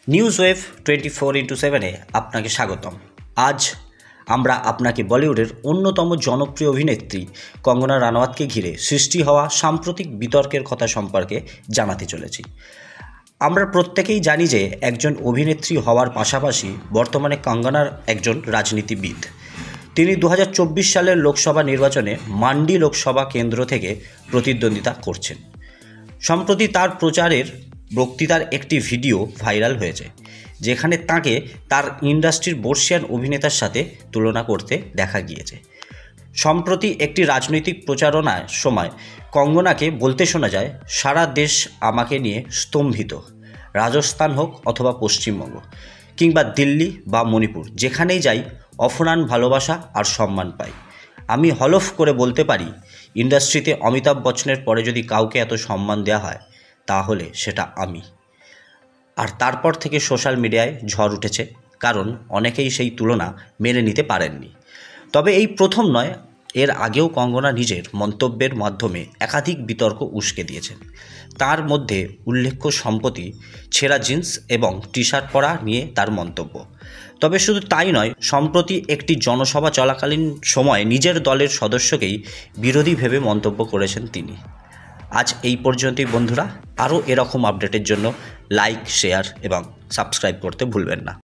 News wave 24x7-এ আপনাকে স্বাগতম। আজ আমরা আপনাকে বলিউডের অন্যতম জনপ্রিয় অভিনেত্রী কঙ্গনা রানাওয়াতকে ঘিরে সৃষ্টি হওয়া সাম্প্রতিক বিতর্কের কথা সম্পর্কে জানাতে চলেছি। আমরা প্রত্যেকেই জানি যে একজন অভিনেত্রী হওয়ার পাশাপাশি বর্তমানে কঙ্গনার একজন রাজনীতিবিদ। তিনি 2024 সালের লোকসভা নির্বাচনে মান্ডি লোকসভা কেন্দ্র থেকে প্রতিদ্বন্দ্বিতা করছেন। সম্প্রতি তার প্রচারের বক্তৃতার একটি ভিডিও ভাইরাল হয়েছে, যেখানে তাকে তার ইন্ডাস্ট্রির বর্ষিয়ান অভিনেতার সাথে তুলনা করতে দেখা গিয়েছে। সম্প্রতি একটি রাজনৈতিক প্রচারণার সময় কঙ্গনাকে বলতে শোনা যায়, সারা দেশ আমাকে নিয়ে স্তম্ভিত, রাজস্থান হোক অথবা পশ্চিমবঙ্গ কিংবা দিল্লি বা মণিপুর, যেখানেই যাই অফুরান ভালোবাসা আর সম্মান পাই। আমি হলফ করে বলতে পারি, ইন্ডাস্ট্রিতে অমিতাভ বচ্চনের পরে যদি কাউকে এত সম্মান দেওয়া হয় তাহলে সেটা আমি। আর তারপর থেকে সোশ্যাল মিডিয়ায় ঝড় উঠেছে, কারণ অনেকেই সেই তুলনা মেনে নিতে পারেননি। তবে এই প্রথম নয়, এর আগেও কঙ্গনা নিজের মন্তব্যের মাধ্যমে একাধিক বিতর্ক উস্কে দিয়েছেন। তার মধ্যে উল্লেখ্য সম্প্রতি ছেঁড়া জিন্স এবং টি শার্ট পরা নিয়ে তার মন্তব্য। তবে শুধু তাই নয়, সম্প্রতি একটি জনসভা চলাকালীন সময়ে নিজের দলের সদস্যকেই বিরোধী ভেবে মন্তব্য করেছেন তিনি। আজ এই পর্যন্তই বন্ধুরা। আরও এরকম আপডেটের জন্য লাইক, শেয়ার এবং সাবস্ক্রাইব করতে ভুলবেন না।